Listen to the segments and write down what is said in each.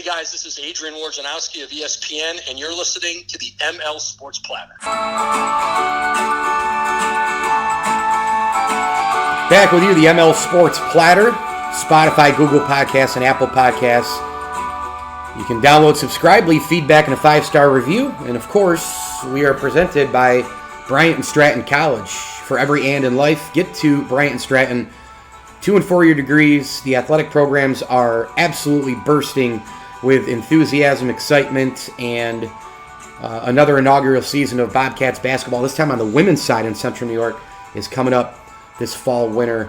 Hey guys, this is Adrian Wojnarowski of ESPN, and you're listening to the ML Sports Platter. Back with you, the ML Sports Platter, Spotify, Google Podcasts, and Apple Podcasts. You can download, subscribe, leave feedback, and a 5-star review. And of course, we are presented by Bryant and Stratton College. For every and in life, get to Bryant and Stratton. 2- and 4-year degrees. The athletic programs are absolutely bursting with enthusiasm, excitement, and another inaugural season of Bobcats basketball, this time on the women's side in Central New York, is coming up this fall, winter.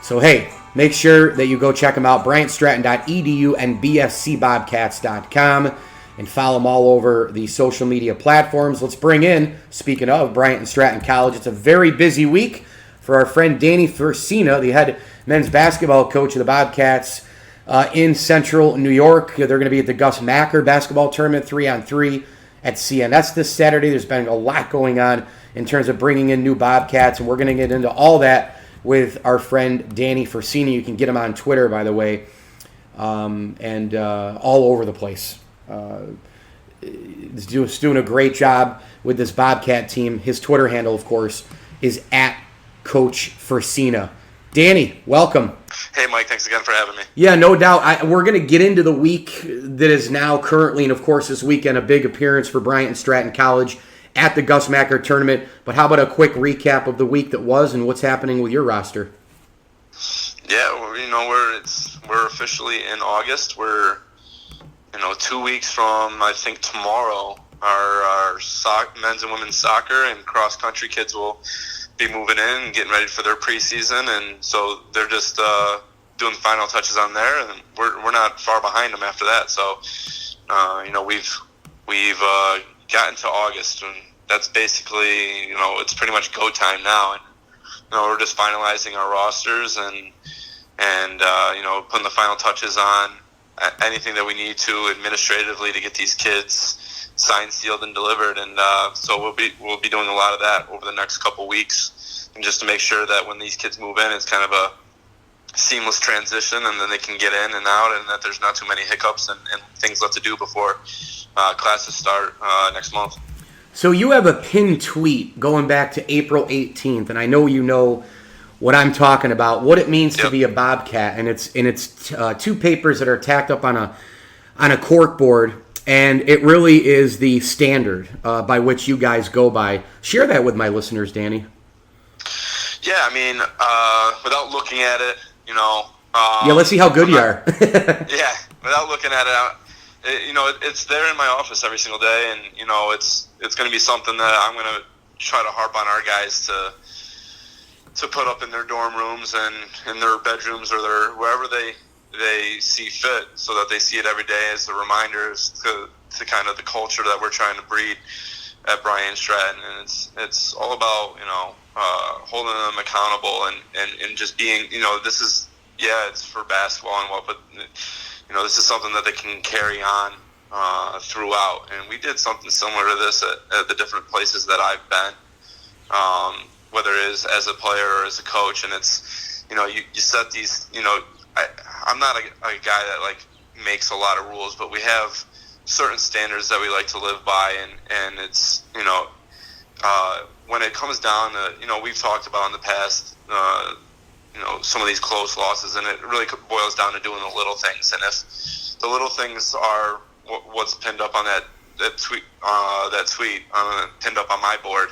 So, hey, make sure that you go check them out, bryantstratton.edu and bscbobcats.com, and follow them all over the social media platforms. Let's bring in, speaking of Bryant and Stratton College, it's a very busy week for our friend Danny Frisina, the head men's basketball coach of the Bobcats in Central New York. They're going to be at the Gus Macker basketball tournament, 3-on-3 at CNS this Saturday. There's been a lot going on in terms of bringing in new Bobcats, and we're going to get into all that with our friend Danny Frisina. You can get him on Twitter, by the way, and all over the place. He's doing a great job with this Bobcat team. His Twitter handle, of course, is @Coach Frisina. Danny, welcome. Hey, Mike. Thanks again for having me. Yeah, no doubt. We're going to get into the week that is now currently, and of course this weekend, a big appearance for Bryant and Stratton College at the Gus Macker tournament. But how about a quick recap of the week that was and what's happening with your roster? Yeah, well, we're officially in August. We're 2 weeks from, I think, tomorrow. Our men's and women's soccer and cross country kids will be moving in and getting ready for their preseason, and so they're just doing final touches on there, and we're not far behind them after that. So we've gotten to August, and that's basically it's pretty much go time now, and we're just finalizing our rosters and putting the final touches on anything that we need to administratively to get these kids signed, sealed, and delivered, and so we'll be doing a lot of that over the next couple weeks, and just to make sure that when these kids move in, it's kind of a seamless transition, and then they can get in and out, and that there's not too many hiccups and things left to do before classes start next month. So you have a pinned tweet going back to April 18th, and I know you know what I'm talking about, what it means to be a Bobcat, and it's 2 papers that are tacked up on a cork board. And it really is the standard by which you guys go by. Share that with my listeners, Danny. Yeah, I mean, without looking at it, yeah, let's see how good you are. Yeah, without looking at it, it's there in my office every single day, and it's going to be something that I'm going to try to harp on our guys to put up in their dorm rooms and in their bedrooms or wherever they see fit, so that they see it every day as a reminder to kind of the culture that we're trying to breed at Bryant and Stratton. And it's all about holding them accountable and just being this is it's for basketball and but this is something that they can carry on throughout. And we did something similar to this at the different places that I've been, whether it is as a player or as a coach. And it's you set these I'm not a guy that makes a lot of rules, but we have certain standards that we like to live by, and it's when it comes down to we've talked about in the past some of these close losses, and it really boils down to doing the little things. And if the little things are what's pinned up on that tweet pinned up on my board,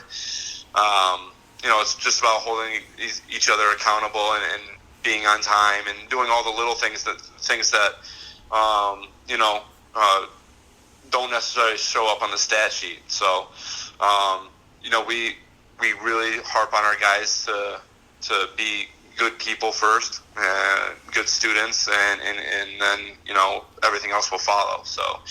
it's just about holding each other accountable and being on time and doing all the little things that don't necessarily show up on the stat sheet. So we really harp on our guys to be good people first, good students, and then everything else will follow. So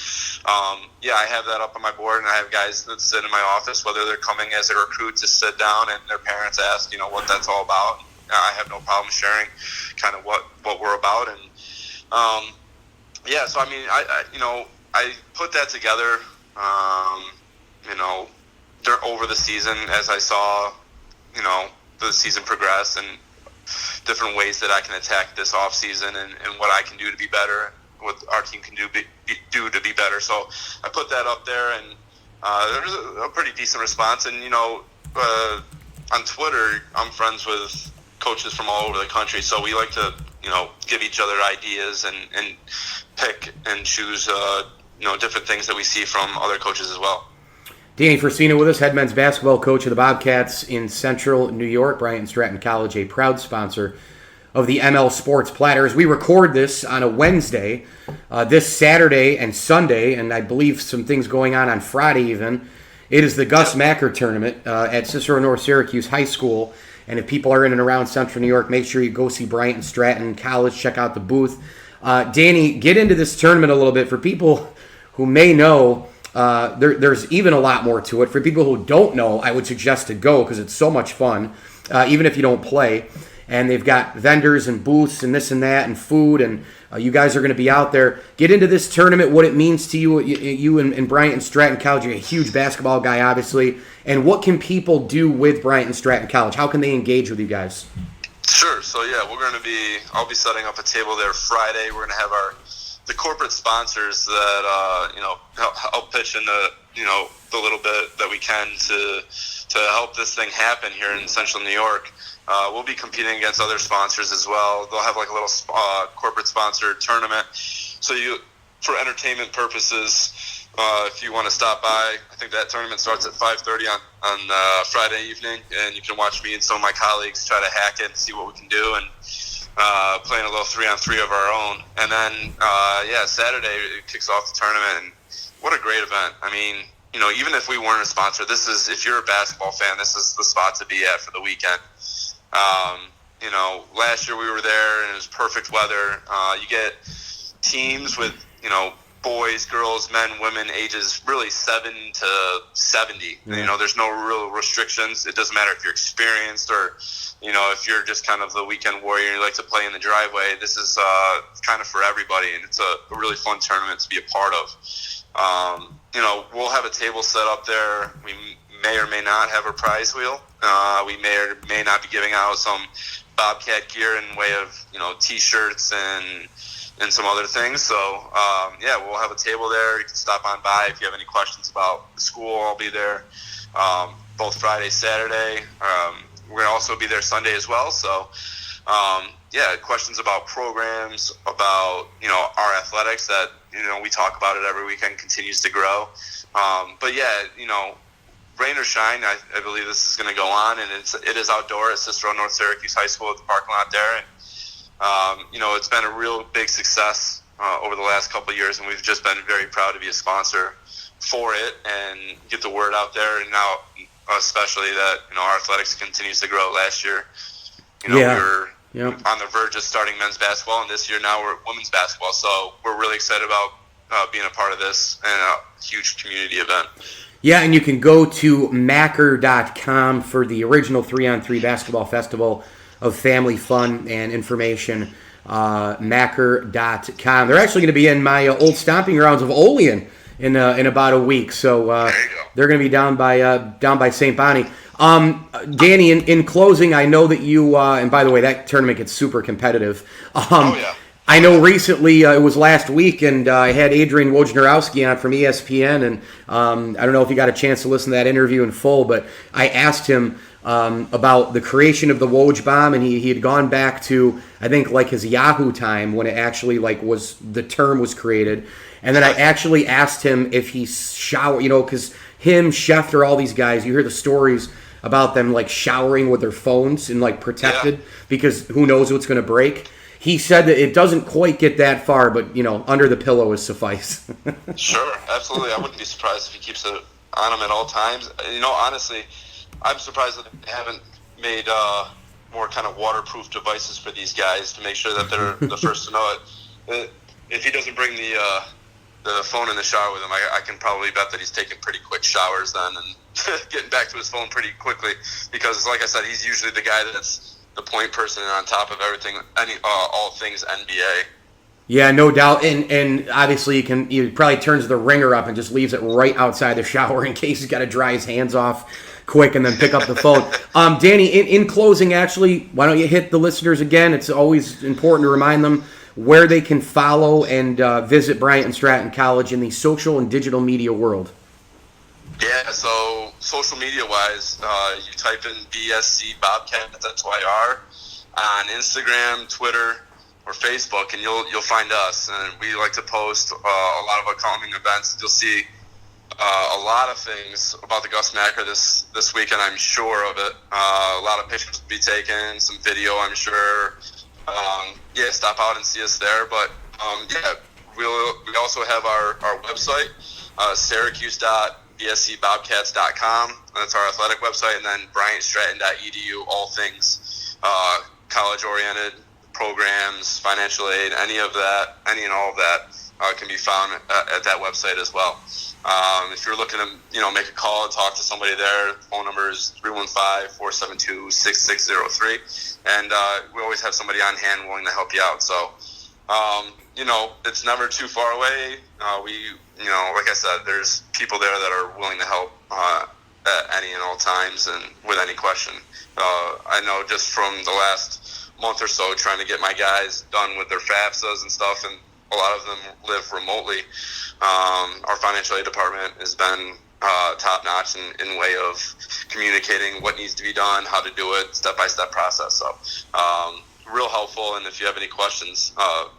I have that up on my board, and I have guys that sit in my office, whether they're coming as a recruit to sit down and their parents ask what that's all about. I have no problem sharing kind of what we're about, and so I mean I put that together over the season as I saw the season progress, and different ways that I can attack this off season, and what I can do to be better, what our team can do to be better. So I put that up there, and there was a pretty decent response. And on Twitter, I'm friends with coaches from all over the country, so we like to give each other ideas and pick and choose different things that we see from other coaches as well. Danny Frisina with us, head men's basketball coach of the Bobcats in Central New York, Bryant and Stratton College, a proud sponsor of the ML Sports Platter. As we record this on a Wednesday, this Saturday and Sunday, and I believe some things going on Friday even, it is the Gus Macker tournament at Cicero North Syracuse High School. And if people are in and around Central New York, make sure you go see Bryant and Stratton College, check out the booth. Danny, get into this tournament a little bit. For people who may know, there's even a lot more to it. For people who don't know, I would suggest to go because it's so much fun, even if you don't play. And they've got vendors and booths and this and that and food, and you guys are going to be out there. Get into this tournament, what it means to you, you and Bryant and Stratton College. You're a huge basketball guy, obviously. And what can people do with Bryant and Stratton College? How can they engage with you guys? Sure. So, I'll be setting up a table there Friday. We're going to have the corporate sponsors that, help pitch in the little bit that we can to help this thing happen here in Central New York. We'll be competing against other sponsors as well. They'll have like a little corporate sponsored tournament. So for entertainment purposes, if you want to stop by, I think that tournament starts at 5:30 on Friday evening, and you can watch me and some of my colleagues try to hack it and see what we can do, and playing a little 3-on-3 of our own. And then, Saturday it kicks off the tournament, and what a great event. I mean, even if we weren't a sponsor, if you're a basketball fan, this is the spot to be at for the weekend. Last year we were there and it was perfect weather. You get teams with, boys, girls, men, women, ages really 7 to 70. Mm-hmm. There's no real restrictions. It doesn't matter if you're experienced or, if you're just kind of the weekend warrior and you like to play in the driveway. This is kind of for everybody, and it's a really fun tournament to be a part of. We'll have a table set up there. We may or may not have a prize wheel. We may or may not be giving out some Bobcat gear in way of, T-shirts and some other things. So, we'll have a table there. You can stop on by if you have any questions about the school. I'll be there both Friday, Saturday. We're going to also be there Sunday as well. So, questions about programs, about, our athletics that, we talk about it every weekend, continues to grow. Rain or shine, I believe this is going to go on, and it is outdoor at Cicero North Syracuse High School at the parking lot there. And, it's been a real big success over the last couple of years, and we've just been very proud to be a sponsor for it and get the word out there. And now, especially that, our athletics continues to grow. Last year, we were on the verge of starting men's basketball, and this year now we're women's basketball. So we're really excited about being a part of this and a huge community event. Yeah, and you can go to Macker.com for the original 3-on-3 basketball festival of family fun and information. Macker.com. They're actually going to be in my old stomping grounds of Olean in about a week, so they're going to be down by St. Bonnie. Danny, in closing, I know that you and by the way, that tournament gets super competitive. I know recently, it was last week, and I had Adrian Wojnarowski on from ESPN, and I don't know if you got a chance to listen to that interview in full, but I asked him about the creation of the Woj bomb, and he had gone back to, I think, like his Yahoo time when it actually the term was created. And then I actually asked him if he showered, because him, Schefter, all these guys, you hear the stories about them showering with their phones and protected because who knows what's going to break. He said that it doesn't quite get that far, but, under the pillow is suffice. Sure, absolutely. I wouldn't be surprised if he keeps it on him at all times. Honestly, I'm surprised that they haven't made more kind of waterproof devices for these guys to make sure that they're the first to know it. If he doesn't bring the phone in the shower with him, I can probably bet that he's taking pretty quick showers then and getting back to his phone pretty quickly because, like I said, he's usually the guy that's the point person and on top of everything, all things NBA. Yeah, no doubt, and obviously he probably turns the ringer up and just leaves it right outside the shower in case he's got to dry his hands off quick and then pick up the phone. Danny, in closing, actually, why don't you hit the listeners again? It's always important to remind them where they can follow and visit Bryant and Stratton College in the social and digital media world. Yeah, so social media-wise, you type in BSC Bobcat, that's YR, on Instagram, Twitter, or Facebook, and you'll find us. And we like to post a lot of upcoming events. You'll see a lot of things about the Gus Macker this weekend, I'm sure of it. A lot of pictures will be taken, some video, I'm sure. Stop out and see us there. But we also have our website, syracuse.bscbobcats.com. That's our athletic website, and then bryantstratton.edu. All things college-oriented, programs, financial aid, any and all of that can be found at that website as well. If you're looking to, make a call, talk to somebody there, phone number is 315-472-6603. And we always have somebody on hand willing to help you out. So, it's never too far away. Like I said, there's people there that are willing to help at any and all times and with any question. I know just from the last month or so trying to get my guys done with their FAFSAs and stuff, and a lot of them live remotely. Our financial aid department has been top-notch in way of communicating what needs to be done, how to do it, step-by-step process. So real helpful, and if you have any questions,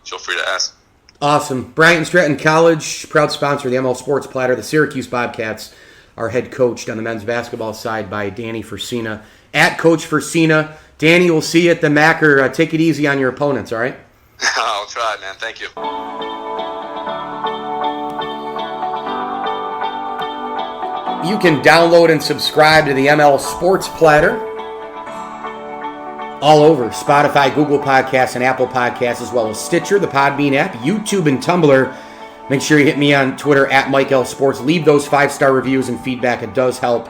feel free to ask. Awesome. Bryant and Stratton College, proud sponsor of the ML Sports Platter. The Syracuse Bobcats are head coached on the men's basketball side by Danny Frisina. At Coach Frisina. Danny, we'll see you at the Macker. Take it easy on your opponents, all right? I'll try, man. Thank you. You can download and subscribe to the ML Sports Platter all over Spotify, Google Podcasts, and Apple Podcasts, as well as Stitcher, the Podbean app, YouTube, and Tumblr. Make sure you hit me on Twitter at Mike L Sports. Leave those 5-star reviews and feedback. It does help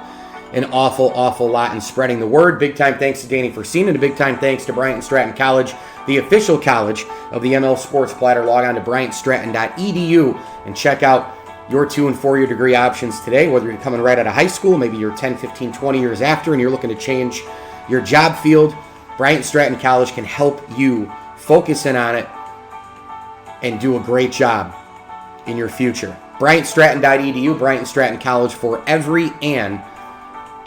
an awful lot in spreading the word. Big time thanks to Danny Frisina, and a big time thanks to Bryant and Stratton College, the official college of the ML Sports Platter. Log on to bryantstratton.edu and check out your 2- and 4-year degree options today, whether you're coming right out of high school, maybe you're 10, 15, 20 years after, and you're looking to change your job field. Bryant and Stratton College can help you focus in on it and do a great job in your future. bryantstratton.edu, Bryant and Stratton College, for every and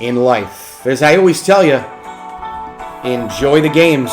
in life. As I always tell you, enjoy the games.